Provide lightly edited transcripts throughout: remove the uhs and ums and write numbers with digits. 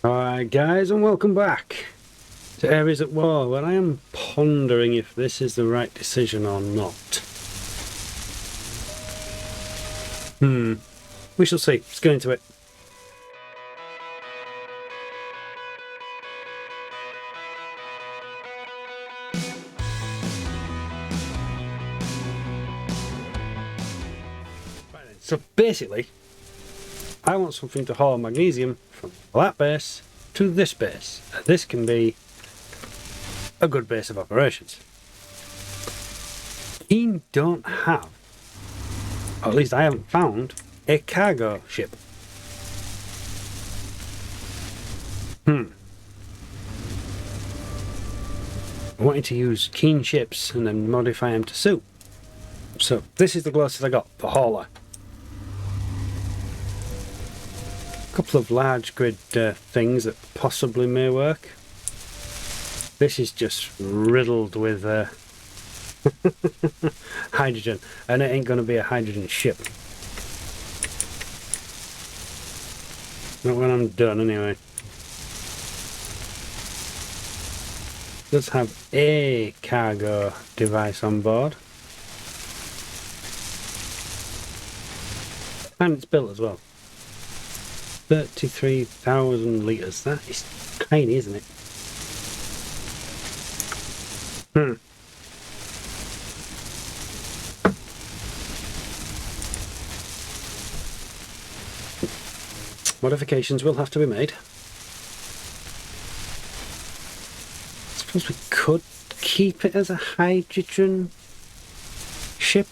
Alright guys, and welcome back to Areas at War, where I am pondering if this is the right decision or not. We shall see. Let's get into it. Right then, so basically, I want something to haul magnesium from that base to this base. This can be a good base of operations. Keen don't have, or at least I haven't found, a cargo ship. I wanted to use Keen ships and then modify them to suit. So this is the closest I got for hauler. A couple of large grid things that possibly may work. This is just riddled with hydrogen, and it ain't going to be a hydrogen ship. Not when I'm done, anyway. Let's have a cargo device on board. And it's built as well. 33,000 litres. That is tiny, isn't it? Modifications will have to be made. I suppose we could keep it as a hydrogen ship.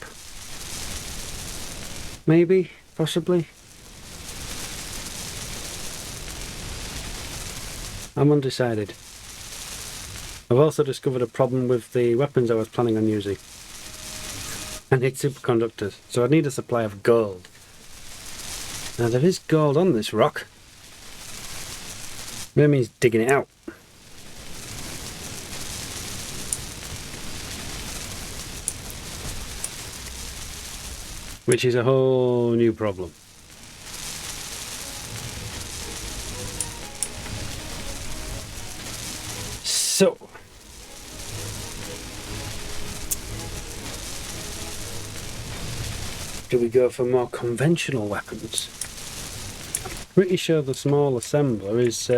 Maybe, possibly. I'm undecided. I've also discovered a problem with the weapons I was planning on using. I need superconductors, so I need a supply of gold. Now there is gold on this rock. That means digging it out. Which is a whole new problem. So, do we go for more conventional weapons? I'm pretty sure the small assembler is...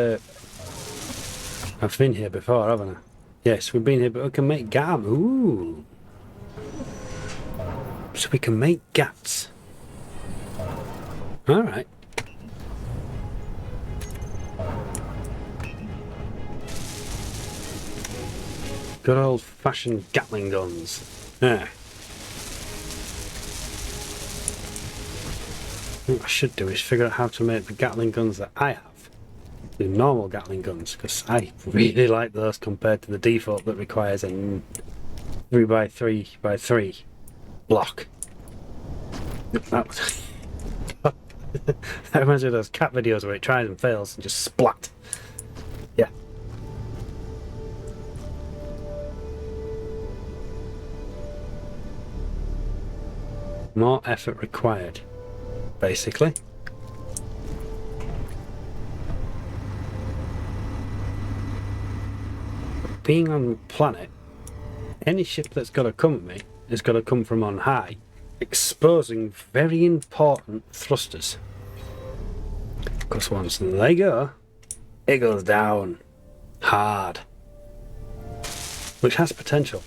I've been here before, haven't I? Yes, we've been here, but we can make GAM. Ooh! So we can make GATs. Alright. Good old-fashioned Gatling guns. Yeah. What I should do is figure out how to make the Gatling guns that I have. The normal Gatling guns, because I really like those compared to the default that requires a 3x3x3 block. That reminds me of those cat videos where it tries and fails and just splat. Yeah. More effort required, basically. Being on the planet, any ship that's got to come at me has got to come from on high, exposing very important thrusters. Because once they go, it goes down hard, which has potential.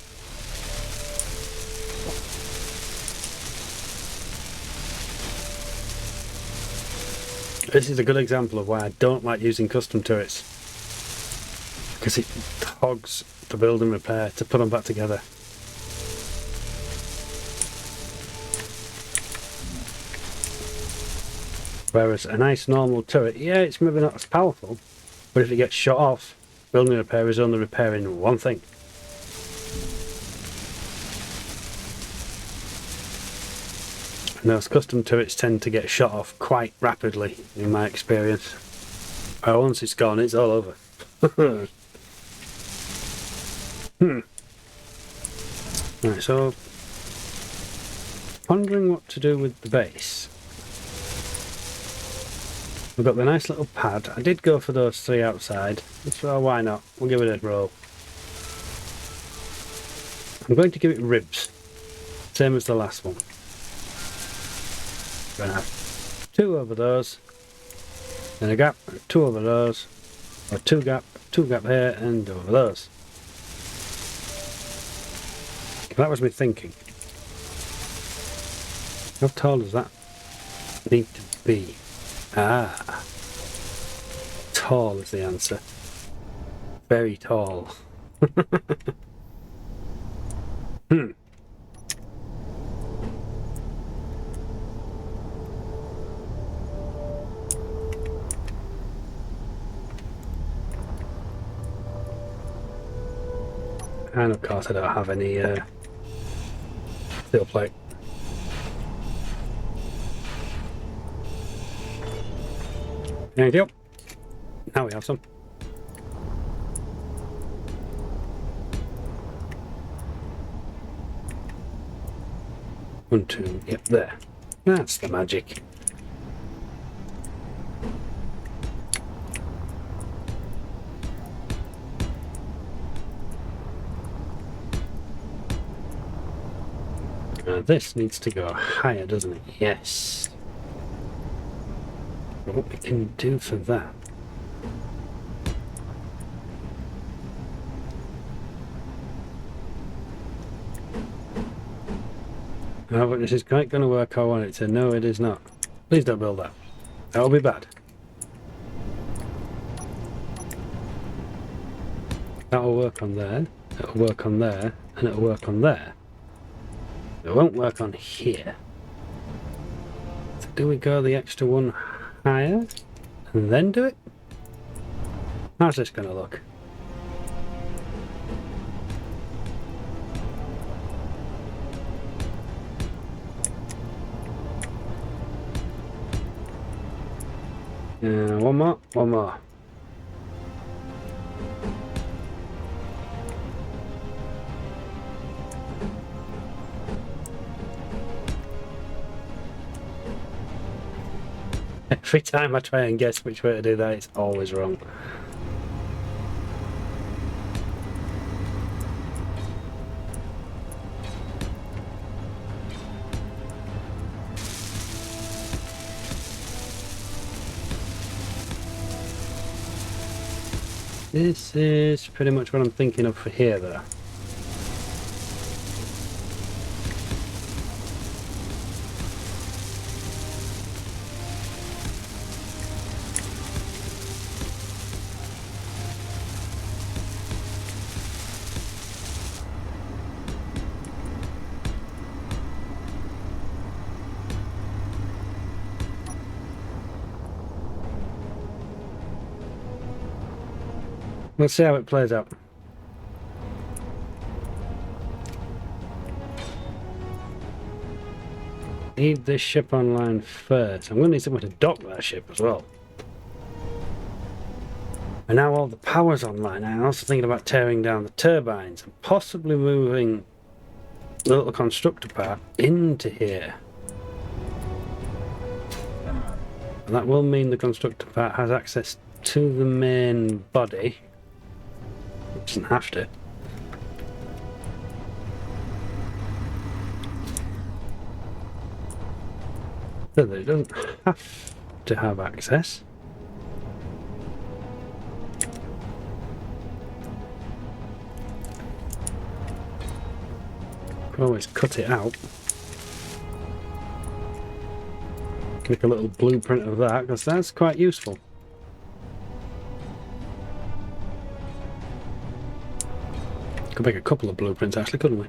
This is a good example of why I don't like using custom turrets, because it hogs the build and repair to put them back together. Whereas a nice normal turret, yeah, it's maybe not as powerful, but if it gets shot off, building and repair is only repairing one thing. And those custom turrets tend to get shot off quite rapidly, in my experience. Once it's gone, it's all over. Right, so pondering what to do with the base. We've got the nice little pad. I did go for those 3 outside, so why not? We'll give it a roll. I'm going to give it ribs, same as the last one. Going to have 2 over those, then a gap, 2 over those, or 2 gap here, and over those. That was me thinking. How tall does that need to be? Ah, tall is the answer. Very tall. Hmm. And of course I don't have any steel plate. Thank you. Now we have some. One, two, yep, there. That's the magic. Now this needs to go higher, doesn't it? Yes. What we can do for that? Oh, but this is quite going to work how I want it to. No, it is not. Please don't build that. That will be bad. That will work on there. It will work on there. And it will work on there. It won't work on here. So do we go the extra one higher and then do it? How's this going to look? One more, one more. Every time I try and guess which way to do that, it's always wrong. This is pretty much what I'm thinking of for here, though. Let's see how it plays out. Need this ship online first. I'm going to need somewhere to dock that ship as well. And now all the power's online. I'm also thinking about tearing down the turbines and possibly moving the little constructor part into here. And that will mean the constructor part has access to the main body. It doesn't have to. So that it doesn't have to have access. Could always cut it out. Make a little blueprint of that, because that's quite useful. Could make a couple of blueprints actually, couldn't we?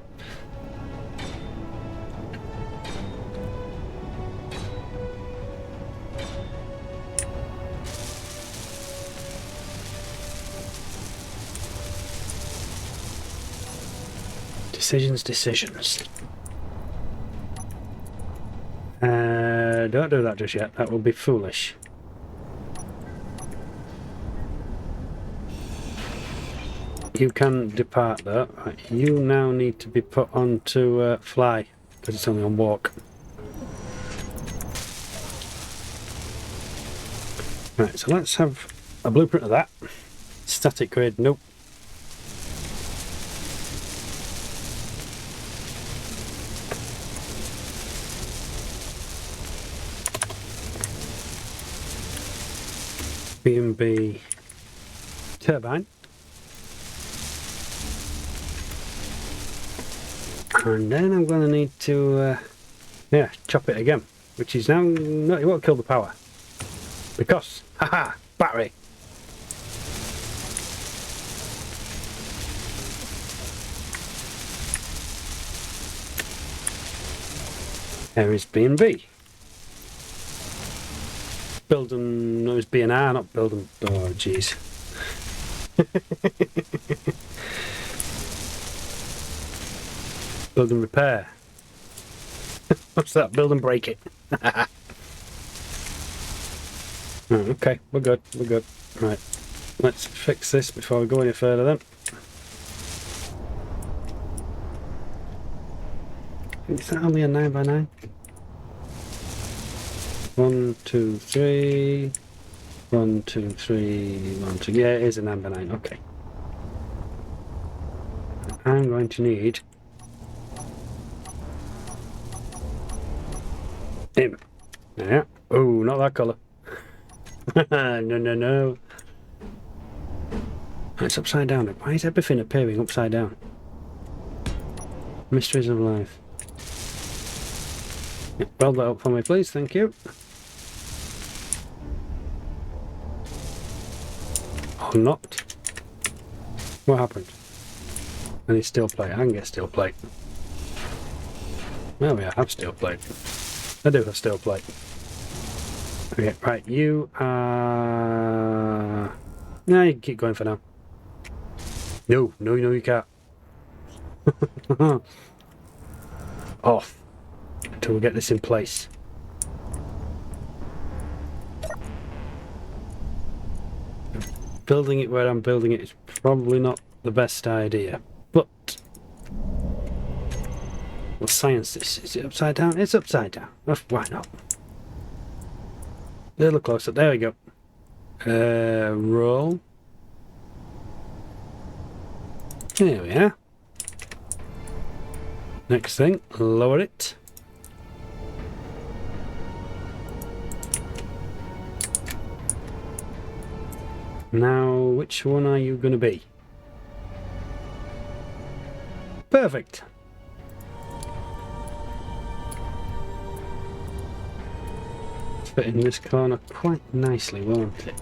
Decisions. Don't do that just yet. That would be foolish. You can depart though. Right, you now need to be put onto fly because it's only on walk. Right, so let's have a blueprint of that. Static grid, nope. B&B turbine. And then I'm going to need to, yeah, chop it again. Which is now, no, it won't kill the power. Because, haha, battery. There is B&B. Build them, no, it's B&R, not build them. Oh, jeez. Build and repair. What's that? Build and break it. Oh, okay, we're good, we're good. Right, let's fix this before we go any further then. Is that only a 9x9? 1, 2, 3. 1, 2, 3, 1, 2. Yeah, it is a 9x9, okay. I'm going to need him. Yeah. Oh, not that colour. No, no, no. It's upside down. Why is everything appearing upside down? Mysteries of life. Yeah, weld that up for me, please. Thank you. Oh, not. What happened? I need steel plate. I can get steel plate. Well, we have steel plate. I do have steel plate. Okay, right, you are... No, you can keep going for now. No, no, no, you can't. Off. Until we get this in place. Building it where I'm building it is probably not the best idea. But... we'll science this. Is it upside down? It's upside down. Why not? A little closer. There we go. Roll. There we are. Next thing, lower it. Now, which one are you going to be? Perfect. Fit in this corner quite nicely, won't it?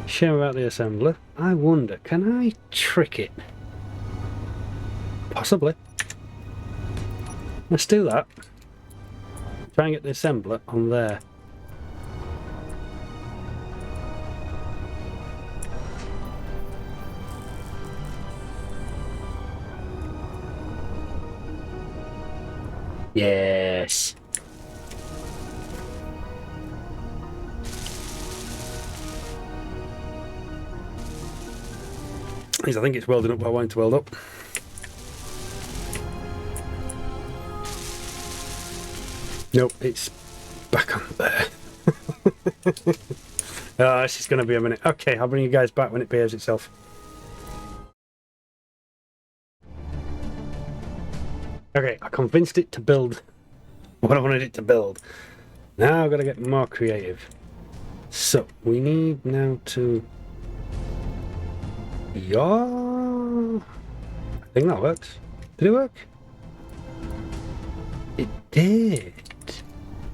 Share about the assembler. I wonder, can I trick it? Possibly. Let's do that. Try and get the assembler on there. Yes. I think it's welding up what I want it to weld up. Nope, it's back on there. Oh, this is going to be a minute. Okay, I'll bring you guys back when it behaves itself. Okay, I convinced it to build what I wanted it to build. Now I've got to get more creative. So, we need now to... Yeah, I think that works. Did it work? It did.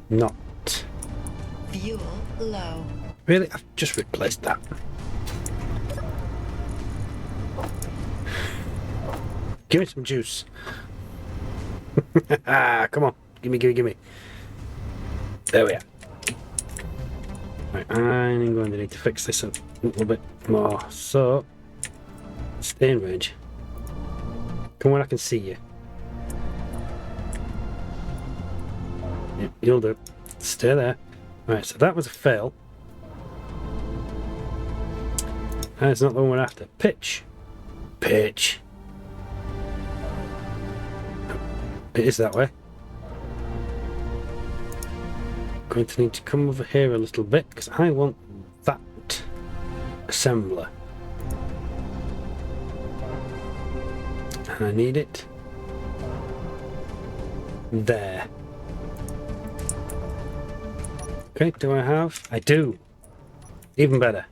Not. Fuel low. Really? I've just replaced that. Give me some juice. Come on. Gimme, gimme, gimme. There we are. Right, I'm going to need to fix this a little bit more. So, stay in range. Come when I can see you. Yep, you'll do. Stay there. Right, so that was a fail. That's not the one we're after. Pitch. Pitch. It is that way. going to need to come over here a little bit because I want that assembler. And I need it there. Okay, do I have? I do. Even better.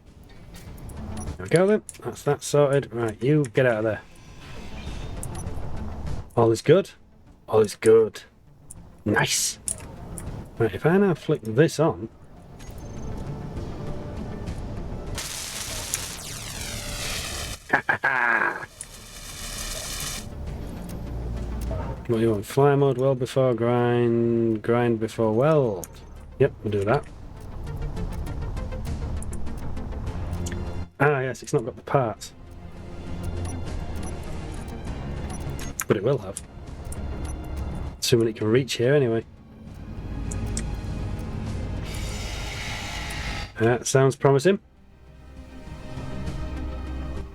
There we go then. That's that sorted. Right, you get out of there. All is good. All is good. Nice. Right, if I now flick this on. What do you want? Fly mode, weld before grind, grind before weld. Yep, we'll do that. Ah, yes, it's not got the parts. But it will have. Assuming it can reach here anyway. That sounds promising.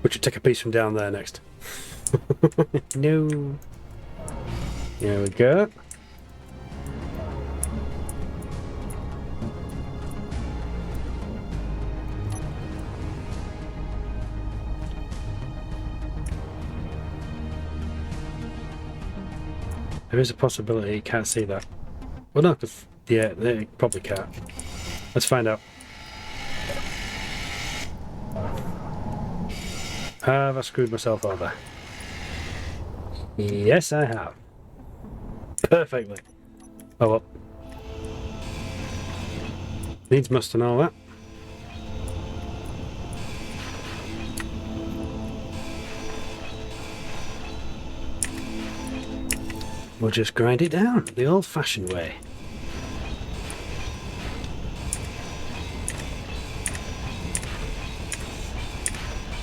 We should take a piece from down there next. No. There we go. There is a possibility you can't see that. Well, no, because yeah, they probably can't. Let's find out. Have I screwed myself over? Yes, I have. Perfectly. Oh well. Needs must and all that. We'll just grind it down the old-fashioned way.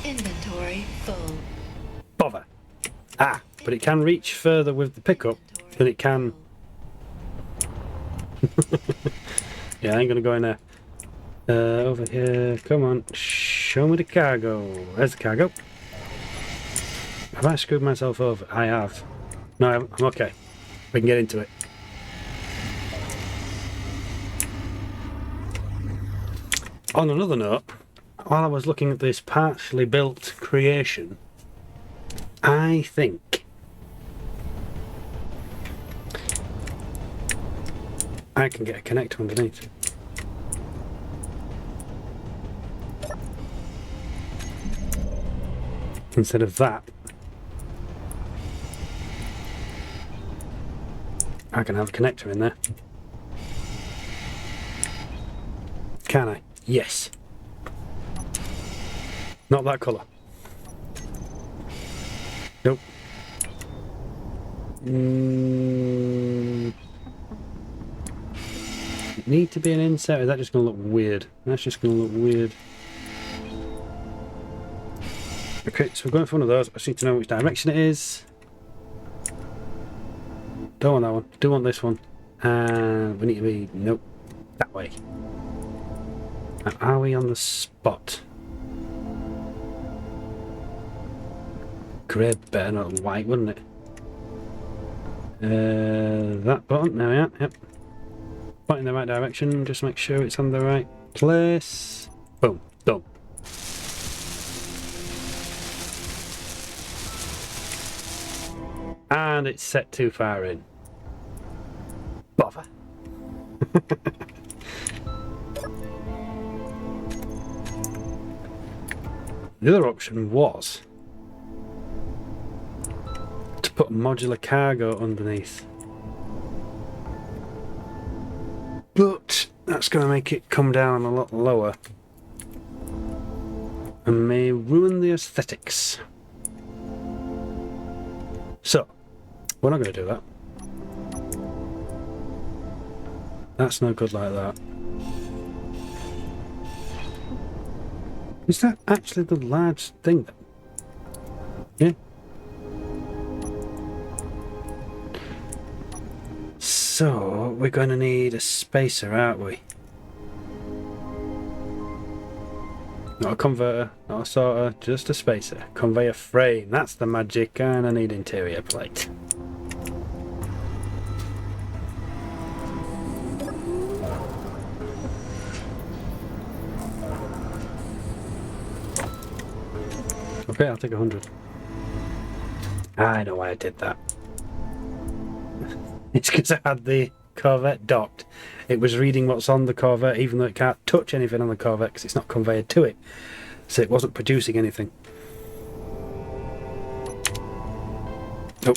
Inventory full. Bother. Ah, but it can reach further with the pickup than it can. Yeah, I ain't gonna go in there. Over here, come on, show me the cargo. There's the cargo. Have I screwed myself over? I have. No, I'm okay. We can get into it. On another note, while I was looking at this partially built creation, I think I can get a connector underneath. Instead of that, I can have a connector in there. Can I? Yes. Not that colour. Nope. Need to be an insert, or is that just going to look weird? That's just going to look weird. Okay, so we're going for one of those. I just need to know which direction it is. Don't want that one. Do want this one. And we need to be... Nope. That way. Now, are we on the spot? Grey better not white, wouldn't it? That button. There we are. Yep. Point in the right direction. Just make sure it's on the right place. Boom. Done. And it's set too far in. Bother. The other option was to put modular cargo underneath. But that's going to make it come down a lot lower and may ruin the aesthetics. So, we're not going to do that. That's no good like that. Is that actually the large thing? Yeah. So, we're going to need a spacer, aren't we? Not a converter, not a sorter, just a spacer. Conveyor frame, that's the magic, and I need interior plate. Okay, I'll take 100. I know why I did that. It's because I had the Corvette docked. It was reading what's on the Corvette, even though it can't touch anything on the Corvette because it's not conveyed to it. So it wasn't producing anything. Oh.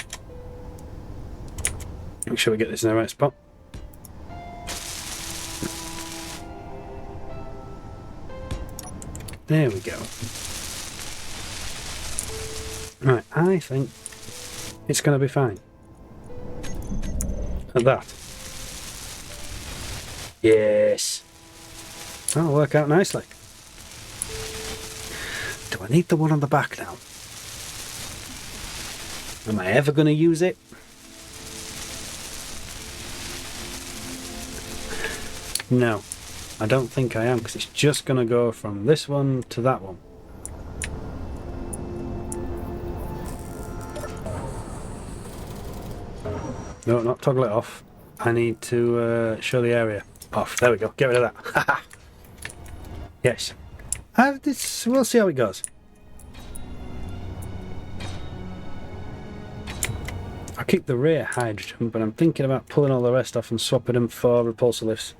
Make sure we get this in the right spot. There we go. Right, I think it's going to be fine. At that. Yes. That'll work out nicely. Do I need the one on the back now? Am I ever going to use it? No, I don't think I am, because it's just going to go from this one to that one. No, not toggle it off. I need to show the area off. There we go. Get rid of that. Yes. We'll see how it goes. I'll keep the rear hydrogen, but I'm thinking about pulling all the rest off and swapping them for repulsor lifts.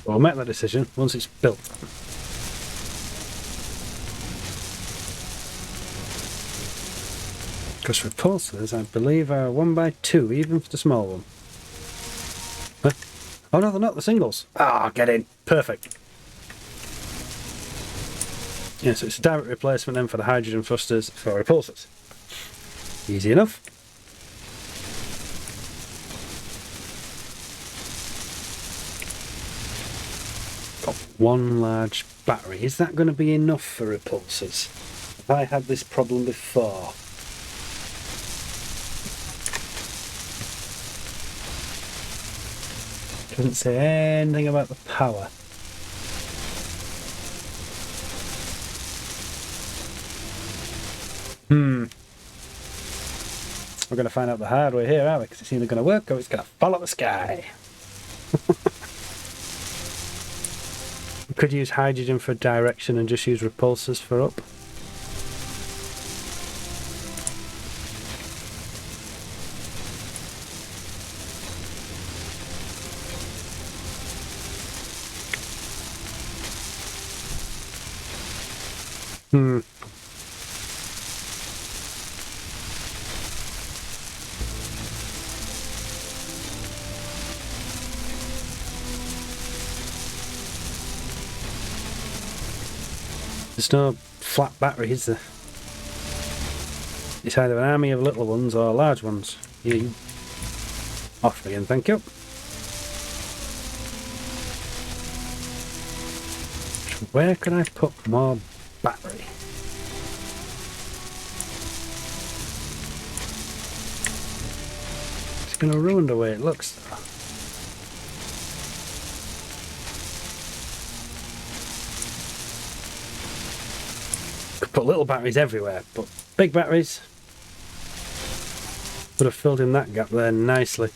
We'll make that decision once it's built. Because repulsors, I believe, are 1x2, even for the small one. Huh? Oh no, they're not the singles. Ah, get in. Perfect. Yeah, so it's a direct replacement then for the hydrogen thrusters for repulsors. Easy enough. Got one large battery. Is that going to be enough for repulsors? Have I had this problem before? Doesn't say anything about the power. We're going to find out the hard way here, aren't we? Because it's either going to work or it's going to fall out the sky. We could use hydrogen for direction and just use repulsors for up. There's no flat battery, is there? It's either an army of little ones or large ones. Yeah. Off again, thank you. Where can I put more battery? It's going to ruin the way it looks though. Could put little batteries everywhere, but big batteries would have filled in that gap there nicely.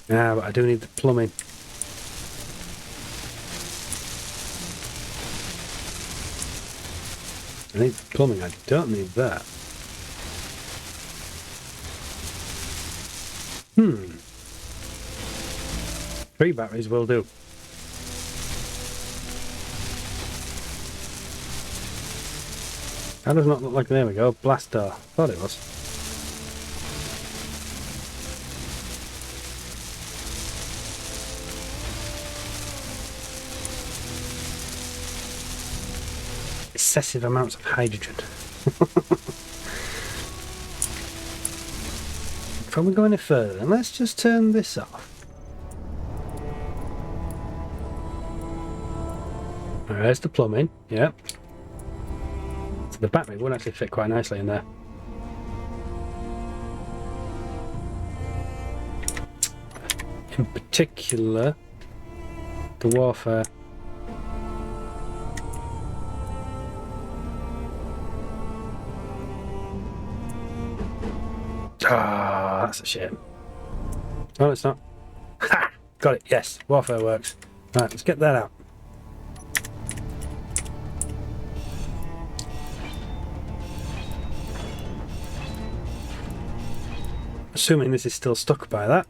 Ah, but I do need the plumbing. I need the plumbing, I don't need that. Three batteries will do. That does not look like, there we go, blast door. Thought it was. Excessive amounts of hydrogen. Before we go any further, then let's just turn this off. There's the plumbing, yeah. So the battery would actually fit quite nicely in there. In particular, the warfare. Ah, that's a shame. Oh, it's not. Ha! Got it, yes. Warfare works. Right, let's get that out. Assuming this is still stuck by that.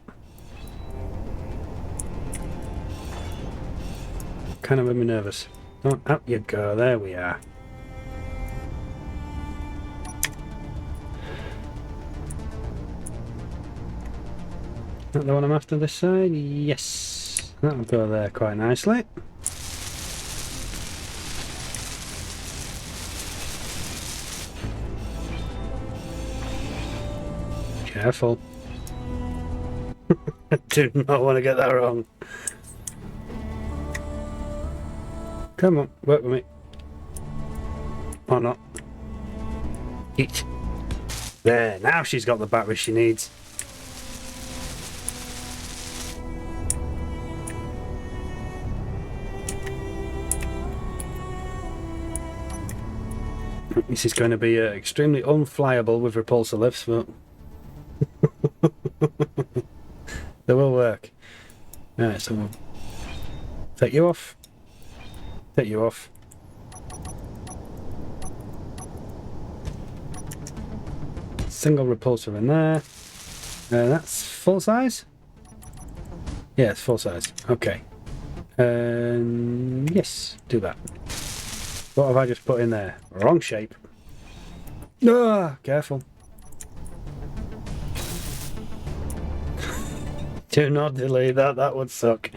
Kind of made me nervous. Oh, out you go. There we are. That the one I'm after this side? Yes. That'll go there quite nicely. Careful. I do not want to get that wrong. Come on, work with me. Or not. Eat. There, now she's got the battery she needs. This is going to be extremely unflyable with repulsor lifts, but they will work. Alright, so we'll take you off. Take you off. Single repulsor in there. That's full size? Yeah, it's full size. Okay. Yes, do that. What have I just put in there? Wrong shape. Ah, careful. Do not delay that, that would suck.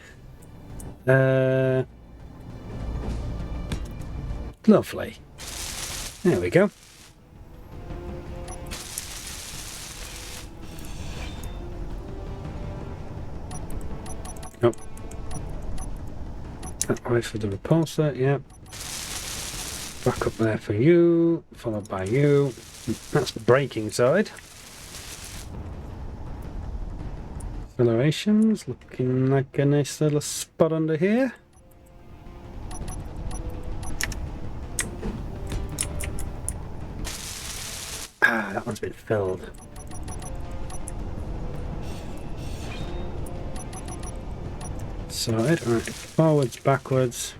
Lovely. There we go. Oh. That way for the repulsor, yep. Back up there for you, followed by you. That's the braking side. Accelerations, looking like a nice little spot under here. Ah, that one's been filled. Side, alright, forwards, backwards.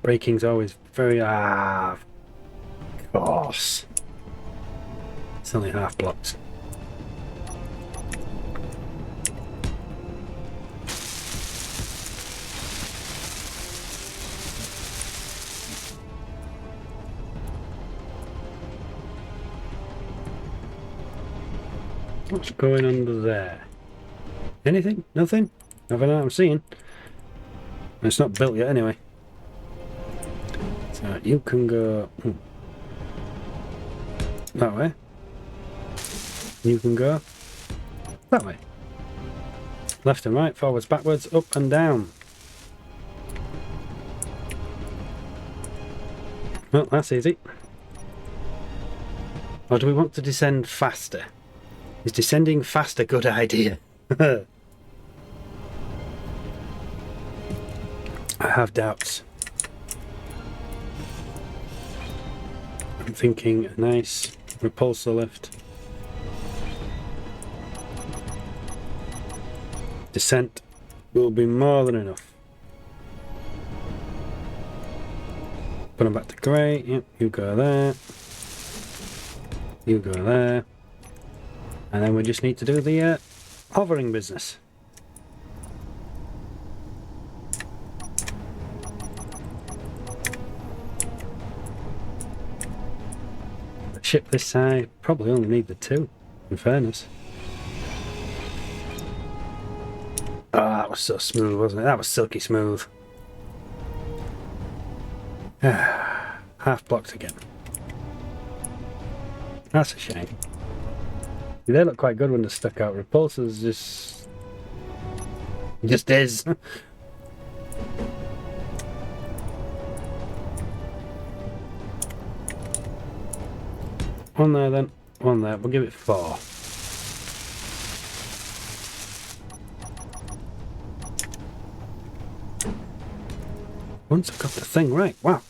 Braking's always very, of course. It's only half blocks. What's going under there? Anything? Nothing? Nothing I'm seeing. It's not built yet anyway. So you can go that way. You can go that way. Left and right, forwards, backwards, up and down. Well, that's easy. Or do we want to descend faster? Is descending fast a good idea? I have doubts. I'm thinking a nice repulsor lift. Descent will be more than enough. Put them back to grey. Yep, you go there. You go there. And then we just need to do the hovering business. The ship this side probably only need the two, in fairness. Oh, that was so smooth, wasn't it? That was silky smooth. Half blocked again. That's a shame. They look quite good when they're stuck out. Repulsors just is. One there then, one there. We'll give it 4. Once I got the thing right, wow.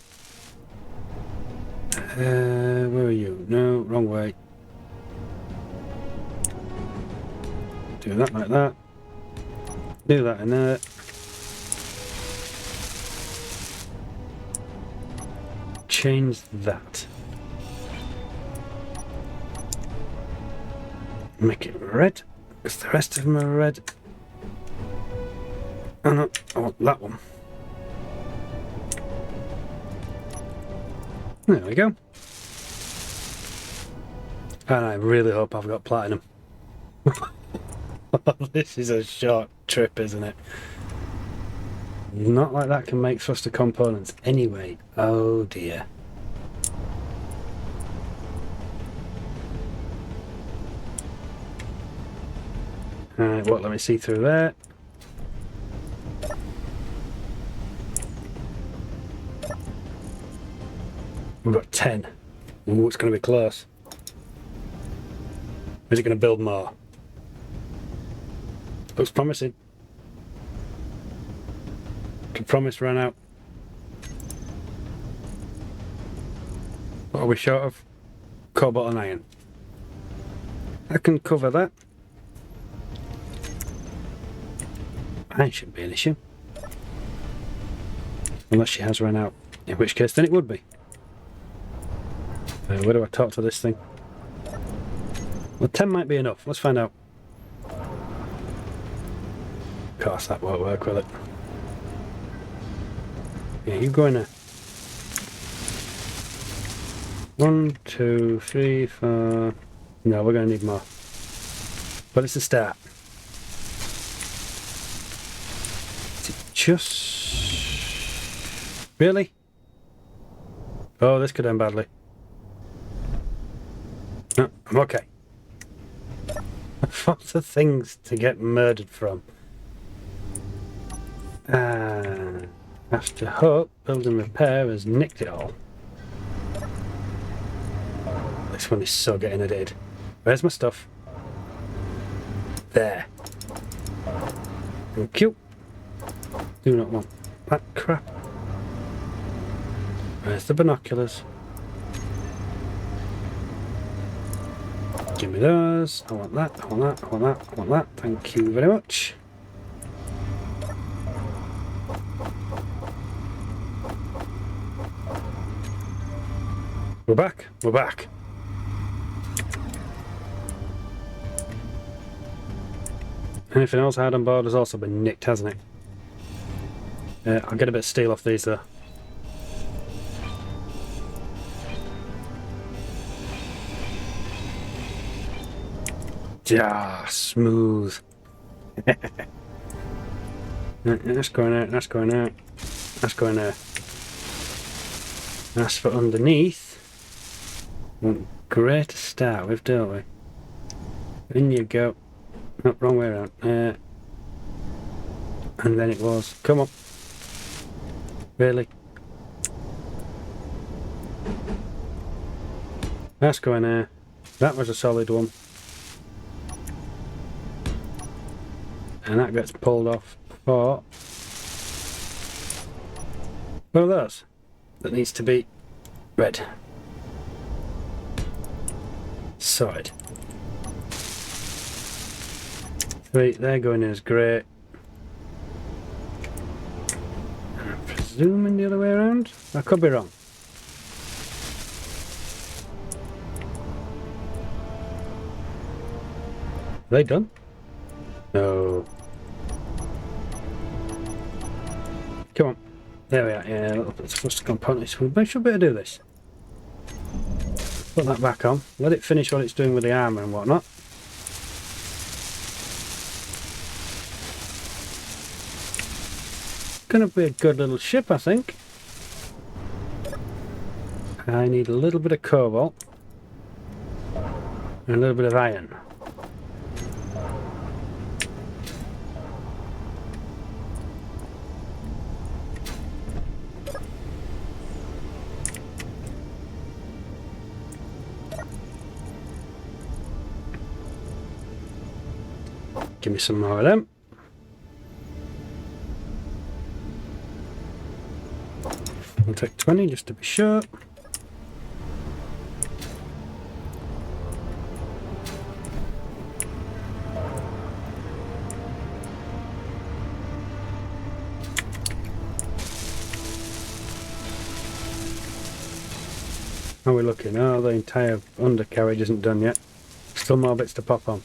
Where are you? No, wrong way. Do that like that. Do that in there. Change that. Make it red, because the rest of them are red. Oh no, I want that one. There we go. And I really hope I've got platinum. This is a short trip, isn't it? Not like that can make thruster components anyway. Oh dear. Alright, what? Let me see through there. We've got 10. Ooh, it's going to be close. Is it going to build more? Looks promising. Can promise run out. What are we short of? Cobalt and iron. I can cover that. Iron shouldn't be an issue. Unless she has run out. In which case then it would be. Where do I talk to this thing? Well, 10 might be enough. Let's find out. Of course, that won't work, will it? Yeah, you go in there. 1, 2, 3, 4. No, we're going to need more. But it's a start. Is it just... Really? Oh, this could end badly. No, I'm okay. Lots of things to get murdered from. After hope, build and repair has nicked it all. This one is so getting edited. Where's my stuff? There. Thank you. Do not want that crap. Where's the binoculars? Give me those. I want that, I want that, I want that, I want that. Thank you very much. We're back. We're back. Anything else I had on board has also been nicked, hasn't it? I'll get a bit of steel off these though. Yeah, smooth. That's going out, that's going out, that's going out. That's for underneath. Great to start with, don't we? In you go. No, wrong way around. And then it was. Come on. Really? That's going there. That was a solid one. And that gets pulled off for one of those that needs to be red. Sorted. 3, they're going in as great. I'm presuming the other way around? I could be wrong. Are they done? No. Come on. There we are. Yeah, a little bit of fluster components. We should be able to do this. Put that back on. Let it finish what it's doing with the armour and whatnot. Gonna be a good little ship, I think. I need a little bit of cobalt and a little bit of iron. Give me some more of them. I'll take 20 just to be sure. How are we looking? Oh, the entire undercarriage isn't done yet. Still more bits to pop on.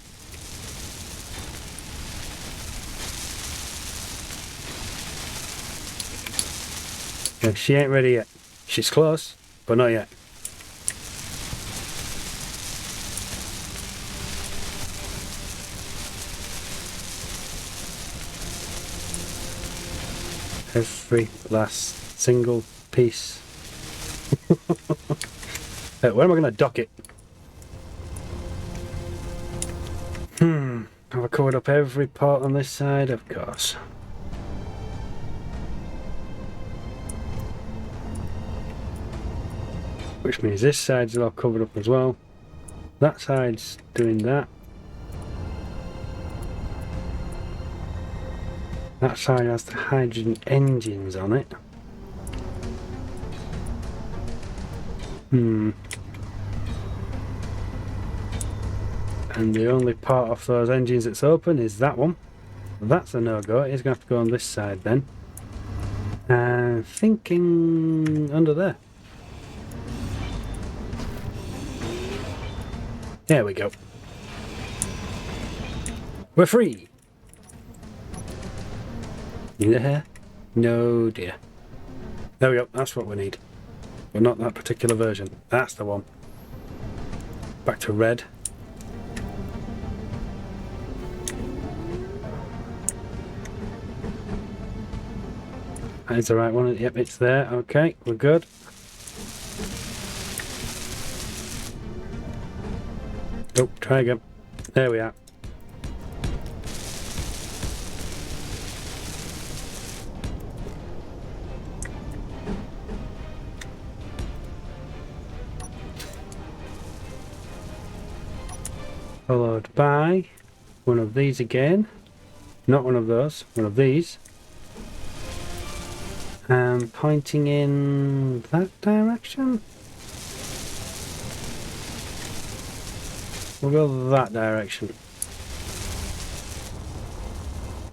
Yeah, she ain't ready yet. She's close, but not yet. Every last single piece. Where am I going to dock it? Have I covered up every part on this side? Of course. Which means this side's all covered up as well. That side's doing that. That side has the hydrogen engines on it. And the only part of those engines that's open is that one. That's a no-go. It's going to have to go on this side then. And thinking under there. There we go. We're free. Need a hair? No dear. There we go. That's what we need. But not that particular version. That's the one. Back to red. That is the right one. Yep, it's there. Okay, we're good. Oh, try again. There we are. Followed by one of these again. Not one of those, one of these. Pointing in that direction. We'll go that direction.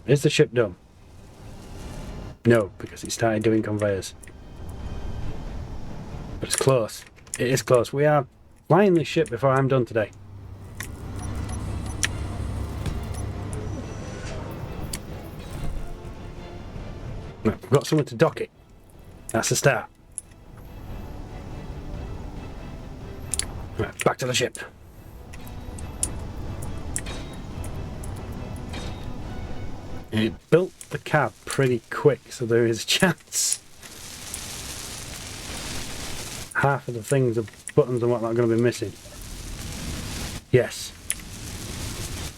Is the ship done? No, because it started doing conveyors. But it's close. It is close. We are flying this ship before I'm done today. Right, we've got somewhere to dock it. That's the start. Right, back to the ship. It built the cab pretty quick, so there is a chance half of the things, the buttons and whatnot, are going to be missing. Yes.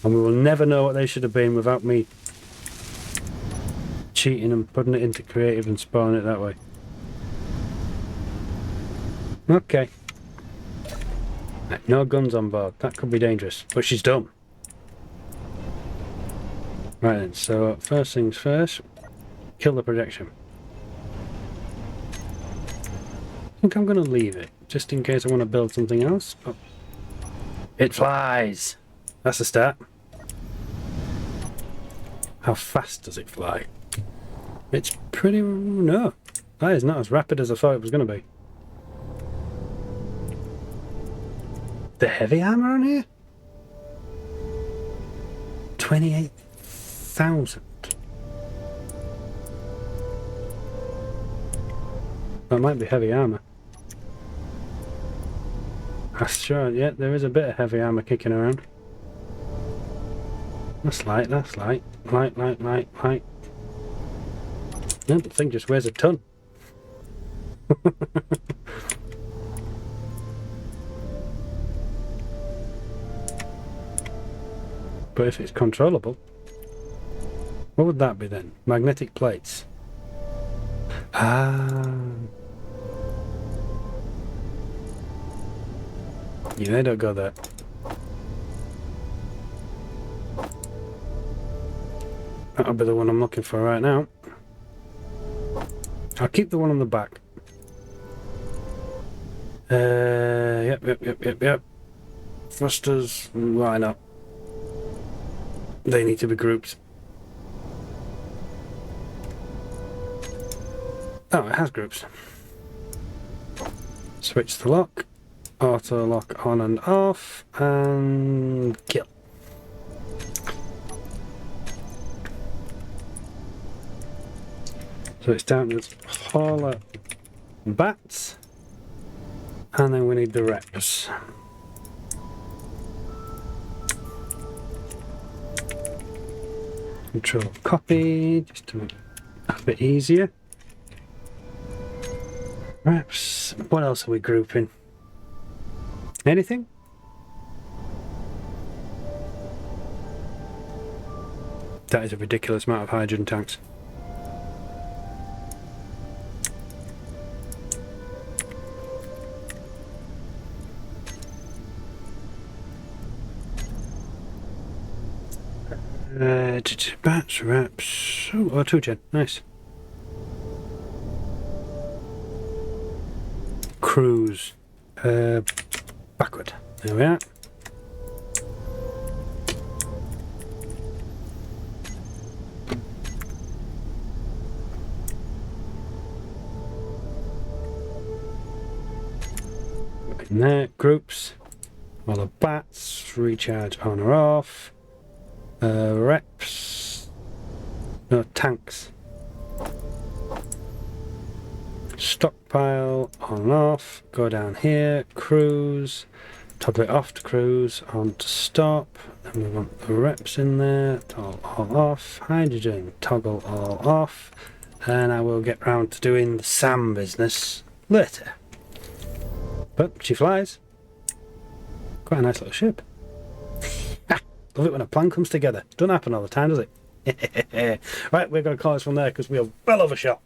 And we will never know what they should have been without me cheating and putting it into creative and spawning it that way. Okay. No guns on board. That could be dangerous. But she's done. Right then, so first things first. Kill the projection. I think I'm going to leave it. Just in case I want to build something else. But it flies! That's the start. How fast does it fly? It's pretty... no. That is not as rapid as I thought it was going to be. The heavy armor on here? 28,000. That might be heavy armor. That's sure, yeah, there is a bit of heavy armor kicking around. That's light, that's light. Light, light, light, light. No, the thing just weighs a ton. But if it's controllable, what would that be then? Magnetic plates. Ah. Yeah, they don't go there. That'll be the one I'm looking for right now. I'll keep the one on the back. Yep. Thrusters, why not? They need to be grouped. Oh, it has groups. Switch the lock. Auto lock on and off. And kill. So it's down to hauler bats. And then we need the reps. Control copy, just to make it a bit easier. Reps. What else are we grouping? Anything? That is a ridiculous amount of hydrogen tanks. Bats, reps. Oh, 2 gen. Nice. Cruise. Backward. There we are. In there. Groups. All the bats. Recharge on or off. Reps. No, tanks. Stockpile on and off. Go down here. Cruise. Toggle it off to cruise. On to stop. Then we want the reps in there. Toggle all off. Hydrogen. Toggle all off. And I will get round to doing the SAM business later. But she flies. Quite a nice little ship. Love it when a plan comes together. Doesn't happen all the time, does it? Right, we're going to call this one there because we are well overshot.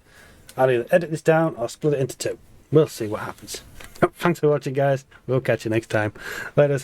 I'll either edit this down or split it into 2. We'll see what happens. Thanks for watching, guys. We'll catch you next time. Later.